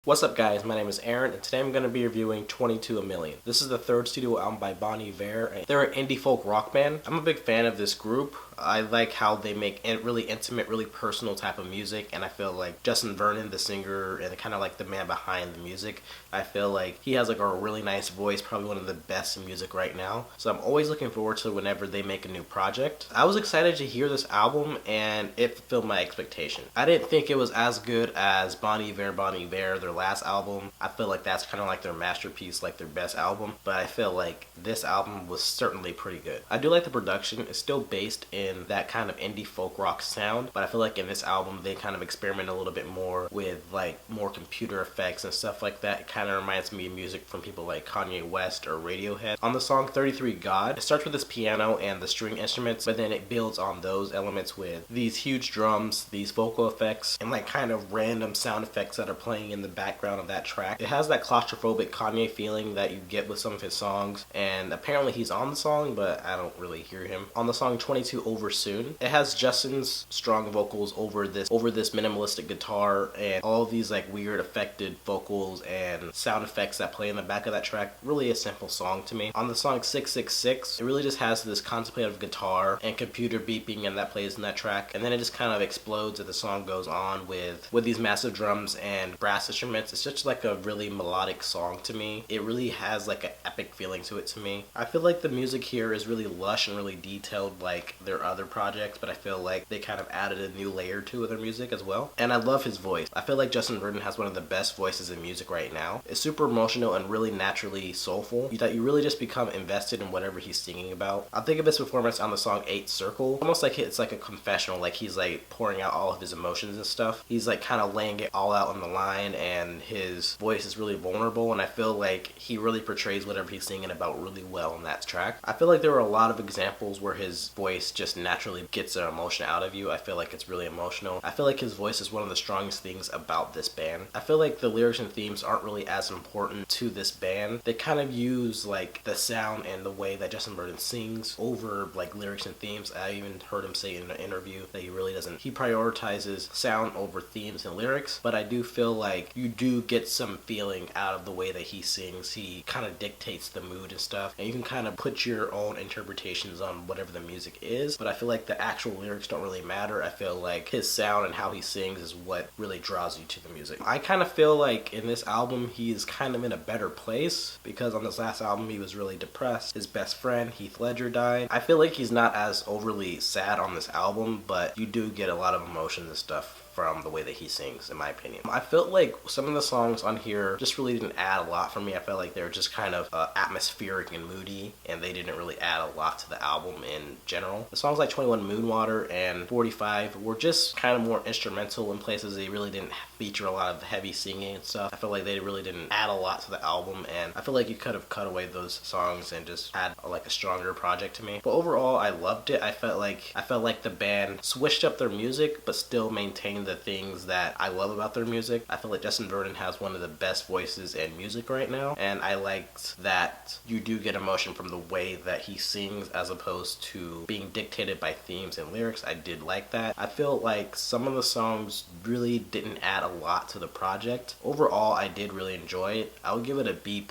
What's up guys, my name is Aaron and today I'm going to be reviewing 22 A Million. This is the third studio album by Bon Iver. They're an indie folk rock band. I'm a big fan of this group. I like how they make really intimate, really personal type of music, and I feel like Justin Vernon, the singer and kind of like the man behind the music, I feel like he has like a really nice voice, probably one of the best in music right now. So I'm always looking forward to whenever they make a new project. I was excited to hear this album and it fulfilled my expectation. I didn't think it was as good as Bon Iver, their last album. I feel like that's kind of like their masterpiece, like their best album, but I feel like this album was certainly pretty good. I do like the production. It's still based in that kind of indie folk rock sound, but I feel like in this album they kind of experiment a little bit more with like more computer effects and stuff like that. It kind of reminds me of music from people like Kanye West or Radiohead. On the song 33 God, it starts with this piano and the string instruments, but then it builds on those elements with these huge drums, these vocal effects, and like kind of random sound effects that are playing in the background of that track. It has that claustrophobic Kanye feeling that you get with some of his songs, and apparently he's on the song, but I don't really hear him. On the song 22 Over Soon, it has Justin's strong vocals over this minimalistic guitar and all of these like weird affected vocals and sound effects that play in the back of that track. Really a simple song to me. On the song 666, it really just has this contemplative guitar and computer beeping, and that plays in that track, and then it just kind of explodes as the song goes on with these massive drums and brass instruments. It's just like a really melodic song to me. It really has like an epic feeling to it to me. I feel like the music here is really lush and really detailed like their other projects, but I feel like they kind of added a new layer to their music as well. And I love his voice. I feel like Justin Vernon has one of the best voices in music right now. It's super emotional and really naturally soulful, that you really just become invested in whatever he's singing about. I think of his performance on the song 8 Circle, almost like it's like a confessional, like he's like pouring out all of his emotions and stuff. He's like kind of laying it all out on the line, and his voice is really vulnerable, and I feel like he really portrays whatever he's singing about really well in that track. I feel like there were a lot of examples where his voice just naturally gets an emotion out of you. I feel like it's really emotional. I feel like his voice is one of the strongest things about this band. I feel like the lyrics and themes aren't really as important to this band. They kind of use like the sound and the way that Justin Vernon sings over like lyrics and themes. I even heard him say in an interview that he prioritizes sound over themes and lyrics, but I do feel like you do get some feeling out of the way that he sings. He kind of dictates the mood and stuff, and you can kind of put your own interpretations on whatever the music is, but I feel like the actual lyrics don't really matter. I feel like his sound and how he sings is what really draws you to the music. I kind of feel like in this album he's kind of in a better place, because on this last album he was really depressed. His best friend Heath Ledger died. I feel like he's not as overly sad on this album, but you do get a lot of emotion and stuff from the way that he sings, in my opinion. I felt like some of the songs on here just really didn't add a lot for me. I felt like they were just kind of atmospheric and moody, and they didn't really add a lot to the album in general. The songs like 21 Moonwater and 45 were just kind of more instrumental in places. They really didn't feature a lot of heavy singing and stuff. I feel like they really didn't add a lot to the album, and I feel like you could have cut away those songs and just had like a stronger project to me. But overall, I loved it. I felt like the band switched up their music but still maintained the things that I love about their music. I feel like Justin Vernon has one of the best voices in music right now, and I liked that you do get emotion from the way that he sings as opposed to being dictated by themes and lyrics. I did like that. I feel like some of the songs really didn't add a lot to the project. Overall, I did really enjoy it. I would give it a B+.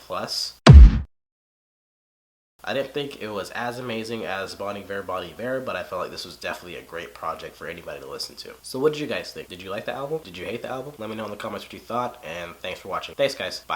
I didn't think it was as amazing as Bon Iver, but I felt like this was definitely a great project for anybody to listen to. So what did you guys think? Did you like the album? Did you hate the album? Let me know in the comments what you thought, and thanks for watching. Thanks guys, bye.